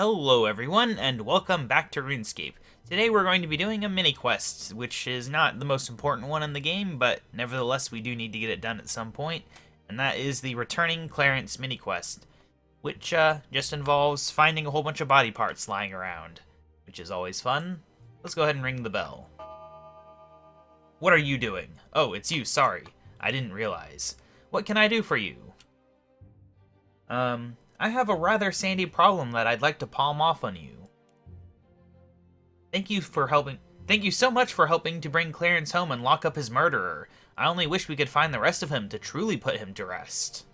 Hello everyone, and welcome back to RuneScape. Today we're going to be doing a mini-quest, which is not the most important one in the game, but nevertheless we do need to get it done at some point, and that is the Returning Clarence mini-quest, which just involves finding a whole bunch of body parts lying around, which is always fun. Let's go ahead and ring the bell. What are you doing? Oh, it's you, sorry. I didn't realize. What can I do for you? I have a rather sandy problem that I'd like to palm off on you. Thank you so much for helping to bring Clarence home and lock up his murderer. I only wish we could find the rest of him to truly put him to rest.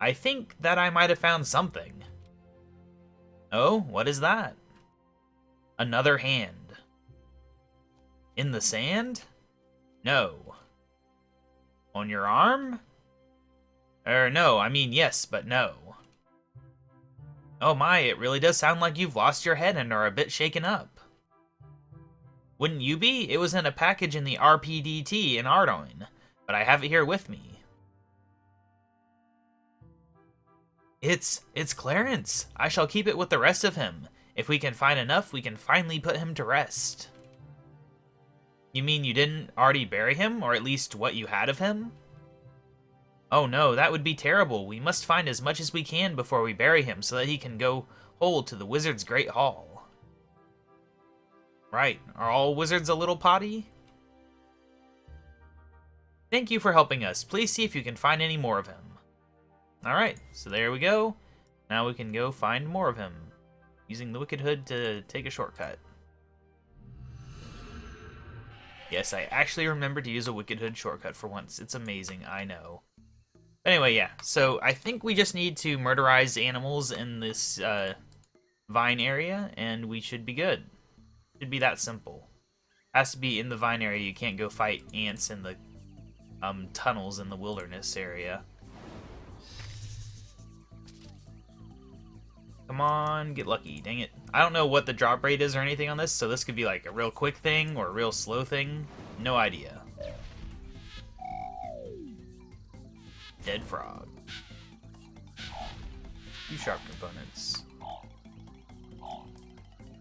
I think that I might have found something. Oh, what is that? Another hand. In the sand? No. On your arm? No, I mean yes, but no. Oh my, it really does sound like you've lost your head and are a bit shaken up. Wouldn't you be? It was in a package in the RPDT in Ardoin, but I have it here with me. It's Clarence. I shall keep it with the rest of him. If we can find enough, we can finally put him to rest. You mean you didn't already bury him, or at least what you had of him? Oh no, that would be terrible. We must find as much as we can before we bury him so that he can go whole to the wizard's great hall. Right, are all wizards a little potty? Thank you for helping us. Please see if you can find any more of him. Alright, so there we go. Now we can go find more of him, using the Wicked Hood to take a shortcut. Yes, I actually remembered to use a Wicked Hood shortcut for once. It's amazing, I know. Anyway, yeah, so I think we just need to murderize animals in this vine area, and we should be good. Should be that simple. Has to be in the vine area. You can't go fight ants in the tunnels in the wilderness area. Come on, get lucky, dang it. I don't know what the drop rate is or anything on this, so this could be like a real quick thing or a real slow thing. No idea. Dead frog. 2 sharp components.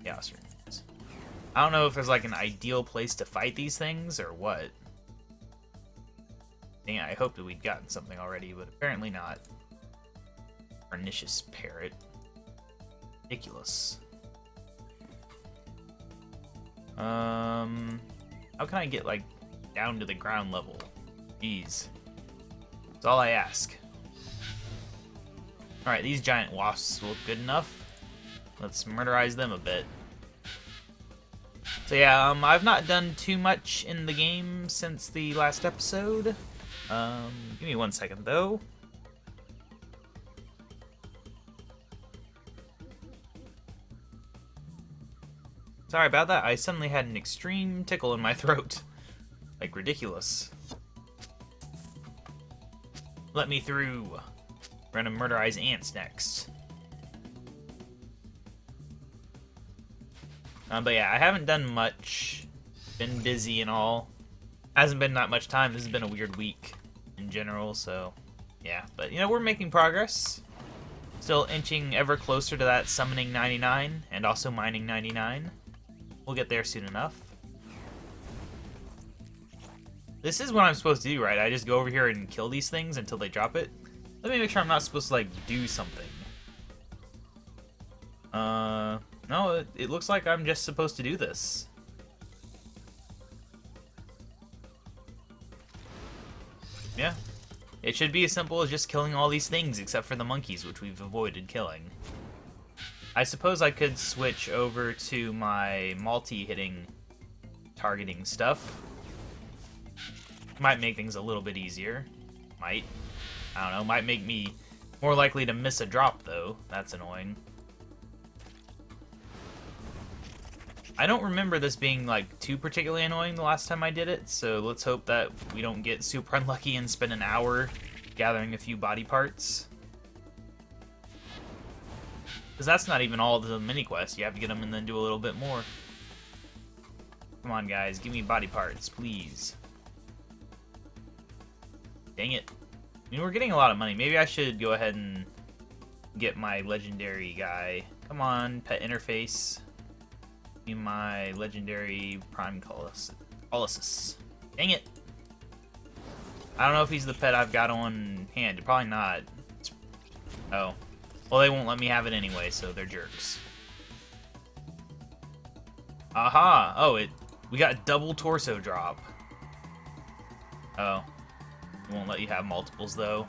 Chaos runes. I don't know if there's like an ideal place to fight these things or what. Dang it, I hoped that we'd gotten something already, but apparently not. Pernicious parrot. Ridiculous. How can I get like down to the ground level? Jeez. That's all I ask. Alright, these giant wasps look good enough. Let's murderize them a bit. So yeah, I've not done too much in the game since the last episode. Give me 1 second though. Sorry about that, I suddenly had an extreme tickle in my throat. Like, ridiculous. Let me through. We're gonna murderize ants next. But yeah, I haven't done much. Been busy and all. Hasn't been that much time. This has been a weird week in general, so yeah. But you know, we're making progress. Still inching ever closer to that summoning 99 and also mining 99. We'll get there soon enough. This is what I'm supposed to do, right? I just go over here and kill these things until they drop it. Let me make sure I'm not supposed to, like, do something. No, it looks like I'm just supposed to do this. Yeah. It should be as simple as just killing all these things, except for the monkeys, which we've avoided killing. I suppose I could switch over to my multi-hitting targeting stuff. Might make things a little bit easier. Might. I don't know, might make me more likely to miss a drop, though. That's annoying. I don't remember this being, like, too particularly annoying the last time I did it, so let's hope that we don't get super unlucky and spend an hour gathering a few body parts. Because that's not even all the mini-quests. You have to get them and then do a little bit more. Come on, guys. Give me body parts, please. Dang it. I mean, we're getting a lot of money. Maybe I should go ahead and get my legendary guy. Come on, pet interface. Be my legendary Prime Colossus. Dang it. I don't know if he's the pet I've got on hand. Probably not. Oh. Well, they won't let me have it anyway, so they're jerks. Aha! Oh, we got a double torso drop. Oh. It won't let you have multiples, though.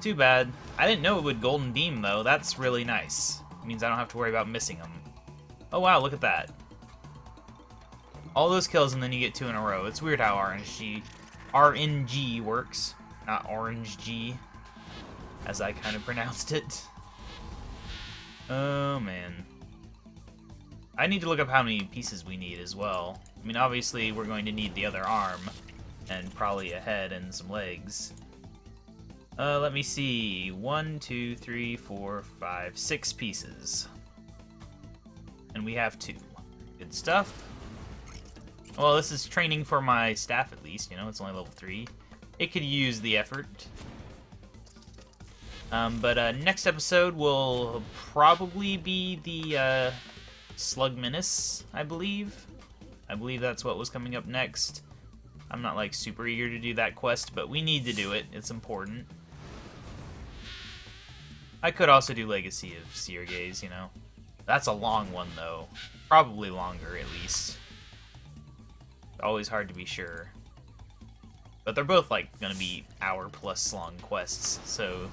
Too bad. I didn't know it would golden beam, though. That's really nice. It means I don't have to worry about missing them. Oh, wow, look at that. All those kills, and then you get 2 in a row. It's weird how RNG works. Not Orange G, as I kind of pronounced it. Oh, man. I need to look up how many pieces we need as well. I mean, obviously, we're going to need the other arm, and probably a head and some legs. Let me see. 1, 2, 3, 4, 5, 6 pieces. And we have 2. Good stuff. Well, this is training for my staff at least, you know, it's only level 3. It could use the effort. But next episode will probably be the Slug Menace, I believe. I believe that's what was coming up next. I'm not like super eager to do that quest, but we need to do it. It's important. I could also do Legacy of Seer Gaze, you know. That's a long one though. Probably longer at least. Always hard to be sure. But they're both like gonna be hour-plus long quests, so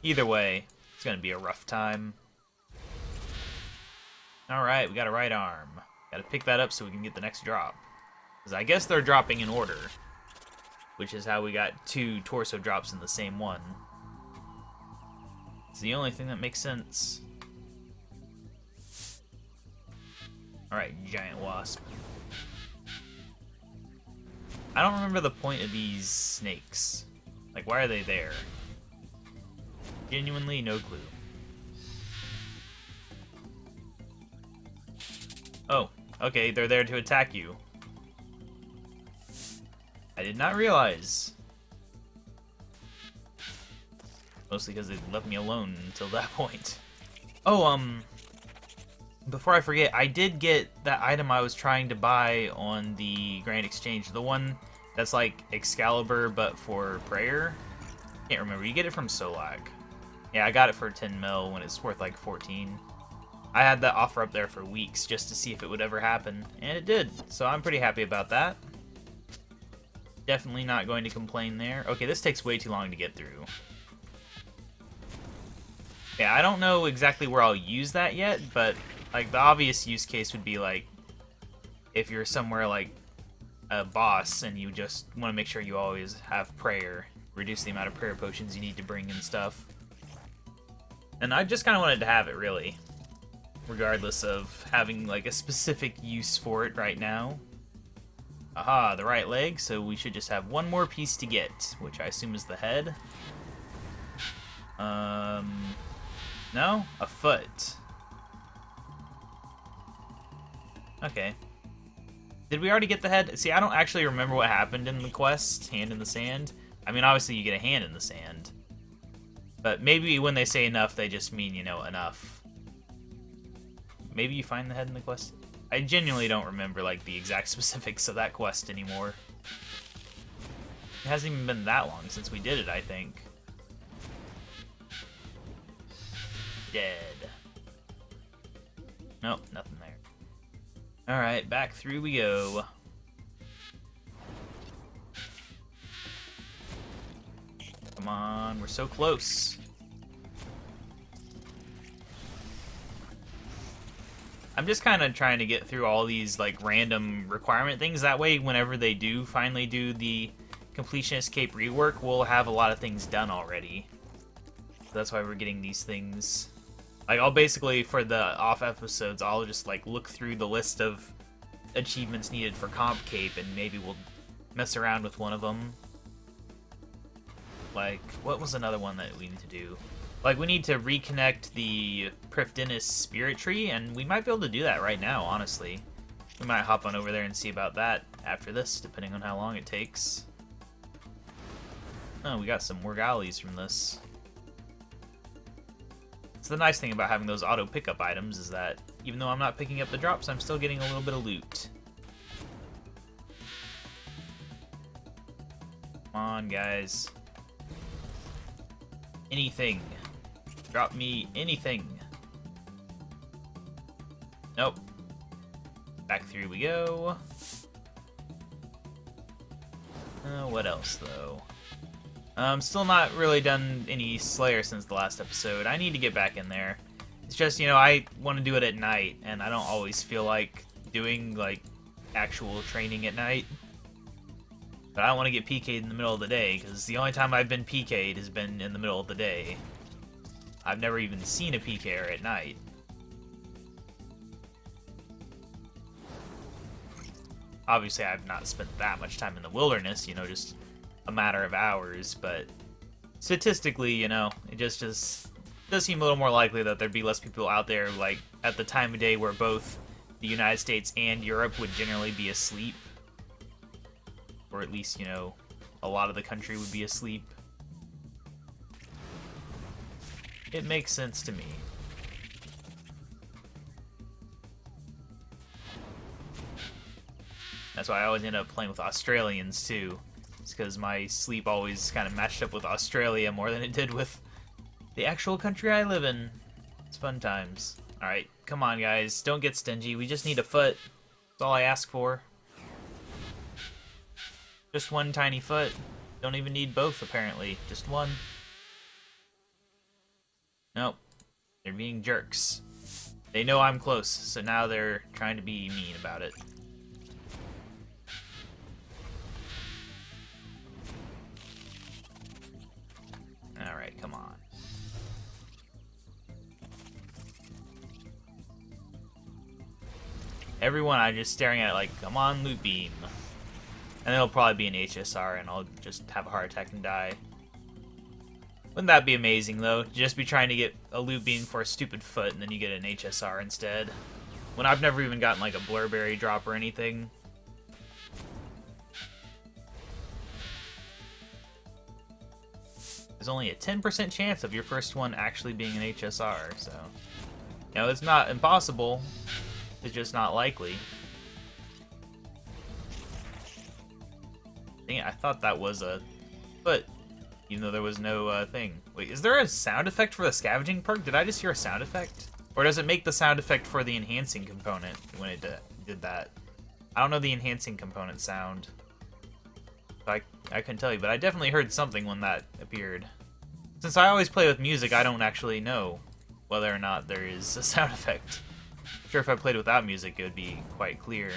either way, it's gonna be a rough time. Alright, we got a right arm. Gotta pick that up so we can get the next drop. Because I guess they're dropping in order. Which is how we got 2 torso drops in the same one. It's the only thing that makes sense. Alright, giant wasp. I don't remember the point of these snakes. Like, why are they there? Genuinely, no clue. Oh, okay, they're there to attack you. I did not realize. Mostly because they left me alone until that point. Oh, before I forget, I did get that item I was trying to buy on the Grand Exchange. The one that's like Excalibur, but for prayer. Can't remember. You get it from Solak. Yeah, I got it for 10 mil when it's worth like 14. I had that offer up there for weeks just to see if it would ever happen, and it did. So I'm pretty happy about that. Definitely not going to complain there. Okay, this takes way too long to get through. Yeah, I don't know exactly where I'll use that yet, but like the obvious use case would be like if you're somewhere like a boss and you just want to make sure you always have prayer, reduce the amount of prayer potions you need to bring and stuff. And I just kind of wanted to have it, really, regardless of having like a specific use for it right now. Aha, the right leg, so we should just have one more piece to get, which I assume is the head. No? A foot. Okay. Did we already get the head? See, I don't actually remember what happened in the quest, Hand in the Sand. I mean, obviously you get a hand in the sand. But maybe when they say enough, they just mean, you know, enough. Maybe you find the head in the quest? I genuinely don't remember, like, the exact specifics of that quest anymore. It hasn't even been that long since we did it, I think. Dead. Nope, nothing there. Alright, back through we go. Come on, we're so close. I'm just kind of trying to get through all these like random requirement things. That way, whenever they do finally do the Completionist Cape rework, we'll have a lot of things done already. So that's why we're getting these things. Like, I'll basically, for the off episodes, I'll just like look through the list of achievements needed for Comp Cape, and maybe we'll mess around with one of them. Like, what was another one that we need to do? Like, we need to reconnect the Prifdinus Spirit Tree, and we might be able to do that right now, honestly. We might hop on over there and see about that after this, depending on how long it takes. Oh, we got some more galleys from this. the nice thing about having those auto pickup items is that even though I'm not picking up the drops, I'm still getting a little bit of loot. Come on, guys. Anything. Drop me anything. Nope. Back through we go. What else, though? Still not really done any Slayer since the last episode. I need to get back in there. It's just, you know, I want to do it at night, and I don't always feel like doing, like, actual training at night. But I don't want to get PK'd in the middle of the day, because the only time I've been PK'd has been in the middle of the day. I've never even seen a PKer at night. Obviously, I've not spent that much time in the wilderness, you know, just a matter of hours, but statistically, you know, it just does seem a little more likely that there'd be less people out there, like, at the time of day where both the United States and Europe would generally be asleep. Or at least, you know, a lot of the country would be asleep. It makes sense to me. That's why I always end up playing with Australians, too. It's because my sleep always kind of matched up with Australia more than it did with the actual country I live in. It's fun times. Alright, come on, guys. Don't get stingy. We just need a foot. That's all I ask for. Just one tiny foot. Don't even need both, apparently. Just one. Nope. They're being jerks. They know I'm close, so now they're trying to be mean about it. Alright, come on. Everyone, I'm just staring at it like, come on, loot beam. And it'll probably be an HSR, and I'll just have a heart attack and die. Wouldn't that be amazing, though? Just be trying to get a loot beam for a stupid foot, and then you get an HSR instead. When I've never even gotten, like, a blurberry drop or anything. There's only a 10% chance of your first one actually being an HSR, so... You know, it's not impossible. It's just not likely. Dang it, I thought that was a foot, even though there was no thing. Wait, is there a sound effect for the scavenging perk? Did I just hear a sound effect? Or does it make the sound effect for the enhancing component when it did that? I don't know the enhancing component sound. I couldn't tell you, but I definitely heard something when that appeared. Since I always play with music, I don't actually know whether or not there is a sound effect. I'm sure if I played without music, it would be quite clear.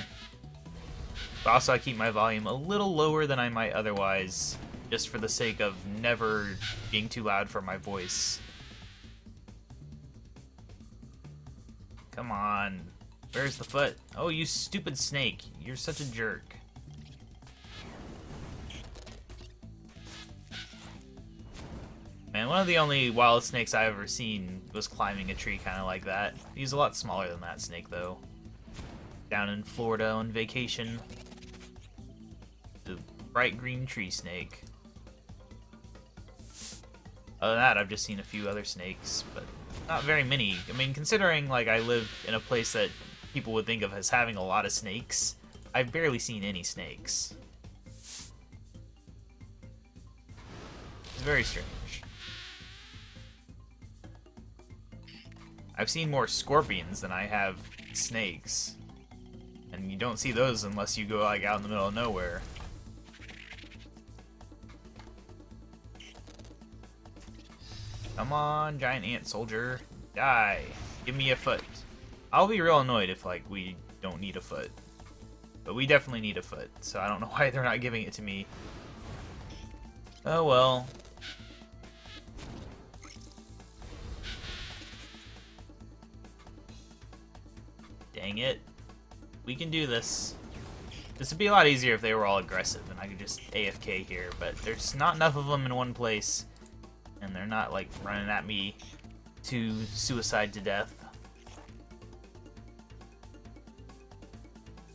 But also, I keep my volume a little lower than I might otherwise, just for the sake of never being too loud for my voice. Come on. Where's the foot? Oh, you stupid snake. You're such a jerk. Man, one of the only wild snakes I've ever seen was climbing a tree kind of like that. He's a lot smaller than that snake, though. Down in Florida on vacation. The bright green tree snake. Other than that, I've just seen a few other snakes, but not very many. I mean, considering, like, I live in a place that people would think of as having a lot of snakes, I've barely seen any snakes. It's very strange. I've seen more scorpions than I have snakes. And you don't see those unless you go, like, out in the middle of nowhere. Come on, giant ant soldier. Die. Give me a foot. I'll be real annoyed if, like, we don't need a foot. But we definitely need a foot, so I don't know why they're not giving it to me. Oh well. Dang it. We can do this. This would be a lot easier if they were all aggressive and I could just AFK here, but there's not enough of them in one place. And they're not, like, running at me to suicide to death.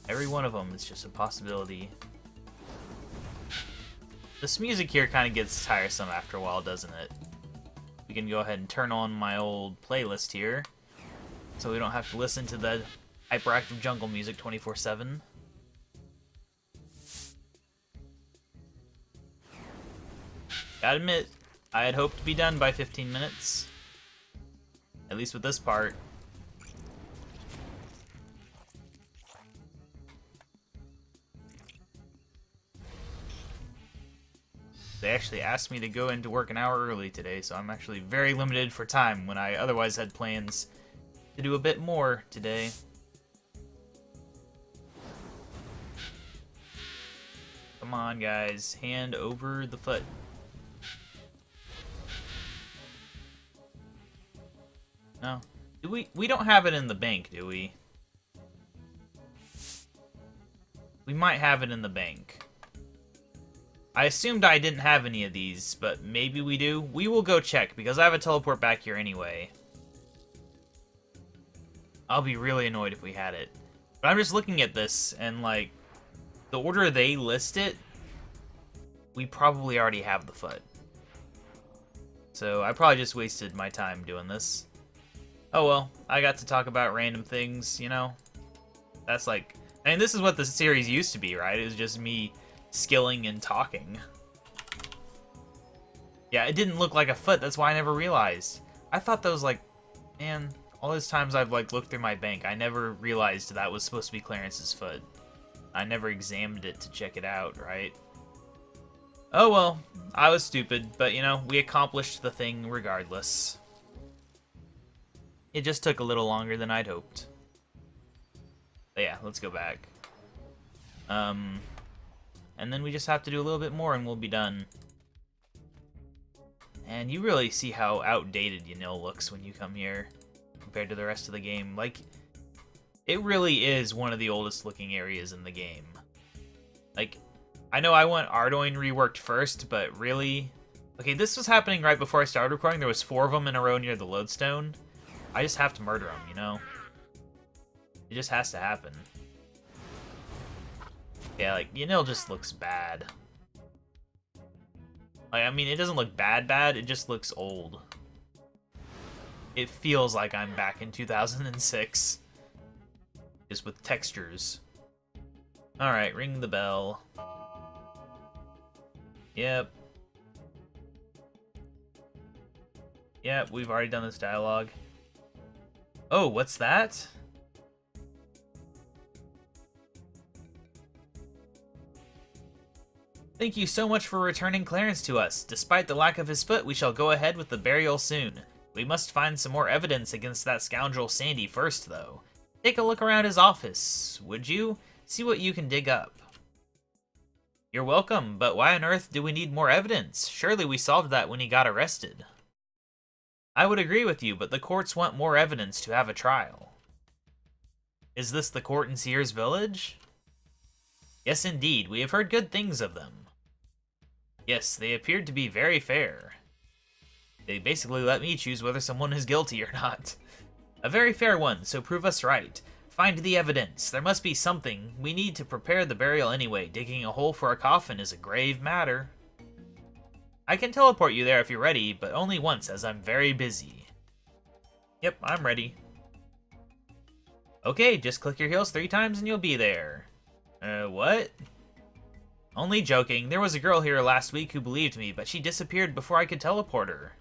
Every one of them is just a possibility. This music here kind of gets tiresome after a while, doesn't it? we can go ahead and turn on my old playlist here, so we don't have to listen to the hyperactive jungle music 24/7. Gotta admit, I had hoped to be done by 15 minutes. At least with this part. They actually asked me to go into work an hour early today, so I'm actually very limited for time when I otherwise had plans to do a bit more today. Come on, guys. Hand over the foot. No. Do we don't have it in the bank, do we? We might have it in the bank. I assumed I didn't have any of these, but maybe we do. We will go check, because I have a teleport back here anyway. I'll be really annoyed if we had it. But I'm just looking at this, and like, the order they list it, we probably already have the foot. So I probably just wasted my time doing this. Oh well, I got to talk about random things, you know? That's like, I mean, this is what the series used to be, right? It was just me skilling and talking. Yeah, it didn't look like a foot, that's why I never realized. I thought that was like, man, all those times I've like looked through my bank, I never realized that was supposed to be Clarence's foot. I never examined it to check it out, right? Oh well, I was stupid, but you know, we accomplished the thing regardless. It just took a little longer than I'd hoped. But yeah, let's go back. And then we just have to do a little bit more and we'll be done. And you really see how outdated Yanil looks when you come here compared to the rest of the game. Like, it really is one of the oldest looking areas in the game. Like, I know I want Ardoin reworked first, but really... Okay, this was happening right before I started recording. There was 4 of them in a row near the lodestone. I just have to murder them, you know? It just has to happen. Yeah, like, Yanil just looks bad. Like, I mean, it doesn't look bad, it just looks old. It feels like I'm back in 2006. Just with textures. Alright, ring the bell. Yep. Yep, we've already done this dialogue. Oh, what's that? Thank you so much for returning Clarence to us. Despite the lack of his foot, we shall go ahead with the burial soon. We must find some more evidence against that scoundrel Sandy first, though. Take a look around his office, would you? See what you can dig up. You're welcome, but why on earth do we need more evidence? Surely we solved that when he got arrested. I would agree with you, but the courts want more evidence to have a trial. Is this the court in Sears Village? Yes, indeed. We have heard good things of them. Yes, they appeared to be very fair. They basically let me choose whether someone is guilty or not. A very fair one, so prove us right. Find the evidence. There must be something. We need to prepare the burial anyway. Digging a hole for a coffin is a grave matter. I can teleport you there if you're ready, but only once as I'm very busy. Yep, I'm ready. Okay, just click your heels 3 times and you'll be there. What? Only joking. There was a girl here last week who believed me, but she disappeared before I could teleport her.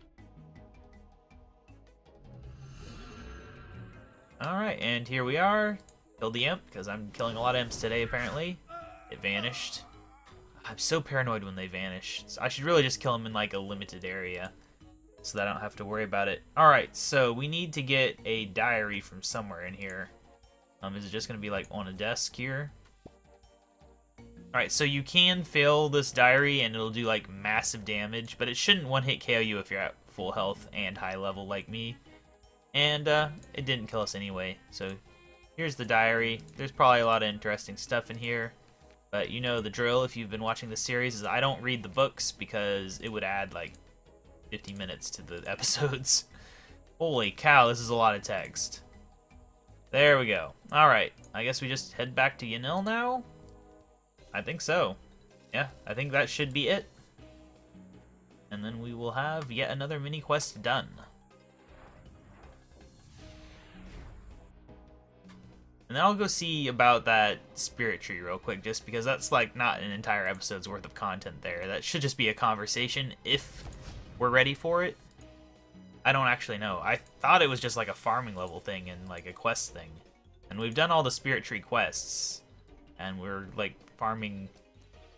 Alright, and here we are. Killed the imp, because I'm killing a lot of imps today, apparently. It vanished. I'm so paranoid when they vanish. I should really just kill them in, like, a limited area, so that I don't have to worry about it. Alright, so we need to get a diary from somewhere in here. Is it just going to be, like, on a desk here? Alright, so you can fail this diary and it'll do like massive damage, but it shouldn't one-hit KO you if you're at full health and high level like me. And it didn't kill us anyway, so here's the diary. There's probably a lot of interesting stuff in here, but you know the drill if you've been watching the series is I don't read the books because it would add like 50 minutes to the episodes. Holy cow, this is a lot of text. There we go. Alright, I guess we just head back to Yanil now? I think so. Yeah, I think that should be it. And then we will have yet another mini quest done. And then I'll go see about that spirit tree real quick, just because that's like not an entire episode's worth of content there. That should just be a conversation if we're ready for it. I don't actually know. I thought it was just like a farming level thing and like a quest thing. And we've done all the spirit tree quests. And we're like farming,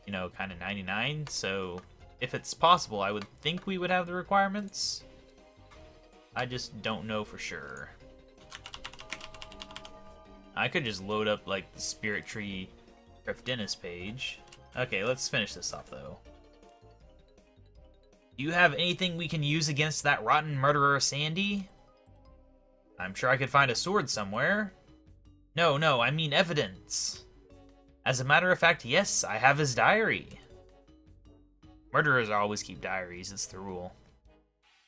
you know, kind of 99. So if it's possible, I would think we would have the requirements. I just don't know for sure. I could just load up like the spirit tree Cryptinus page. Okay, let's finish this off though. Do you have anything we can use against that rotten murderer Sandy? I'm sure I could find a sword somewhere. No, I mean evidence. As a matter of fact, yes, I have his diary. Murderers always keep diaries, it's the rule.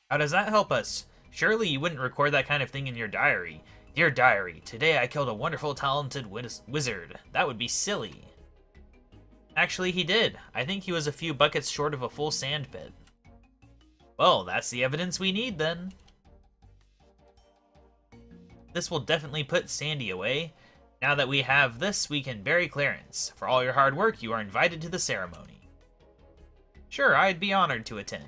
How does that help us? Surely you wouldn't record that kind of thing in your diary. Dear diary, today I killed a wonderful, talented wizard. That would be silly. Actually, he did. I think he was a few buckets short of a full sand pit. Well, that's the evidence we need, then. This will definitely put Sandy away. Now that we have this, we can bury Clarence. For all your hard work, you are invited to the ceremony. Sure, I'd be honored to attend.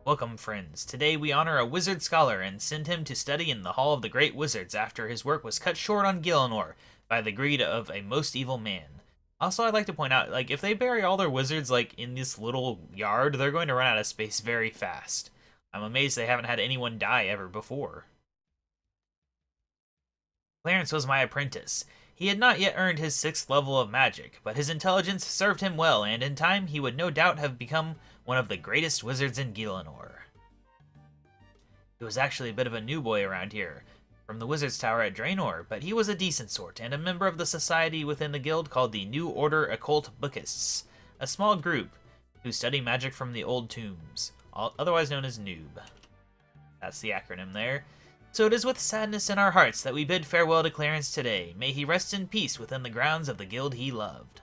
Welcome, friends. Today we honor a wizard scholar and send him to study in the Hall of the Great Wizards after his work was cut short on Gielinor by the greed of a most evil man. Also, I'd like to point out, like, if they bury all their wizards, like, in this little yard, they're going to run out of space very fast. I'm amazed they haven't had anyone die ever before. Clarence was my apprentice. He had not yet earned his 6th level of magic, but his intelligence served him well, and in time he would no doubt have become one of the greatest wizards in Gielinor. He was actually a bit of a new boy around here, from the Wizard's Tower at Draenor, but he was a decent sort, and a member of the society within the guild called the New Order Occult Bookists, a small group who study magic from the old tombs, otherwise known as Noob. That's the acronym there. So it is with sadness in our hearts that we bid farewell to Clarence today. May he rest in peace within the grounds of the guild he loved.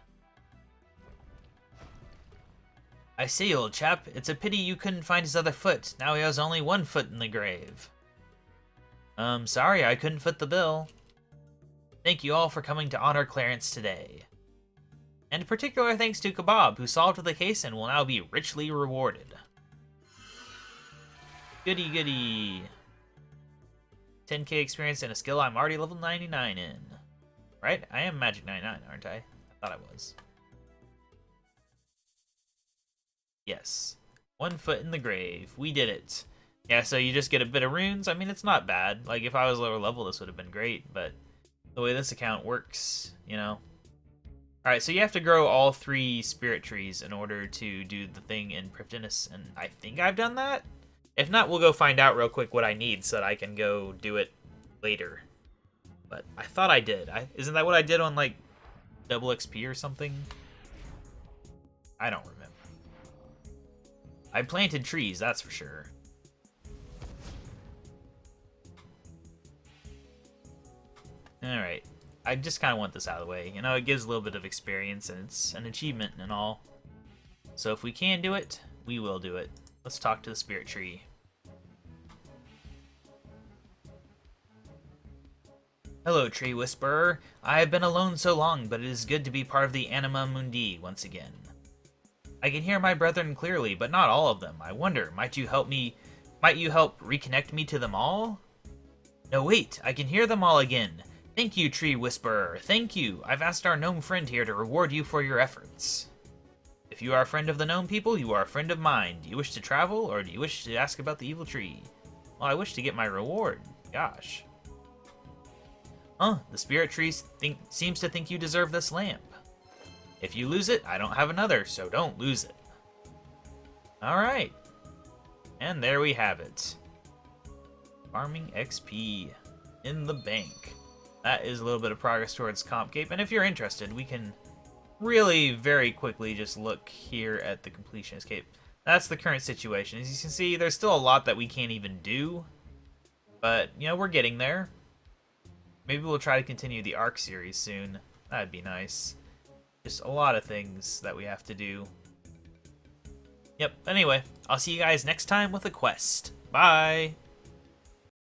I say, old chap, it's a pity you couldn't find his other foot. Now he has only one foot in the grave. Sorry, I couldn't foot the bill. Thank you all for coming to honor Clarence today. And particular thanks to KaBob, who solved the case and will now be richly rewarded. Goody goody. 10k experience and a skill I'm already level 99 in. Right? I am Magic 99, aren't I? I thought I was. Yes. 1 foot in the grave. We did it. Yeah, so you just get a bit of runes. I mean, it's not bad. Like, if I was lower level, this would have been great, but the way this account works, you know. Alright, so you have to grow all 3 spirit trees in order to do the thing in Cryptinus, and I think I've done that? If not, we'll go find out real quick what I need so that I can go do it later. But I thought I did. Isn't that what I did on, like, double XP or something? I don't remember. I planted trees, that's for sure. Alright. I just kind of want this out of the way. You know, it gives a little bit of experience, and it's an achievement and all. So if we can do it, we will do it. Let's talk to the spirit tree. Hello, Tree Whisperer. I have been alone so long, but it is good to be part of the Anima Mundi once again. I can hear my brethren clearly, but not all of them. I wonder, might you help reconnect me to them all? No, wait, I can hear them all again. Thank you, Tree Whisperer, thank you. I've asked our gnome friend here to reward you for your efforts. If you are a friend of the gnome people, you are a friend of mine. Do you wish to travel, or do you wish to ask about the evil tree? Well, I wish to get my reward. Gosh. The spirit tree seems to think you deserve this lamp. If you lose it, I don't have another, so don't lose it. Alright. And there we have it. Farming XP in the bank. That is a little bit of progress towards CompCape, and if you're interested, we can really very quickly just look here at the completionist cape. That's the current situation. As you can see, there's still a lot that we can't even do, but, you know, we're getting there. Maybe we'll try to continue the Ark series soon. That'd be nice. Just a lot of things that we have to do. Yep, anyway, I'll see you guys next time with a quest. Bye!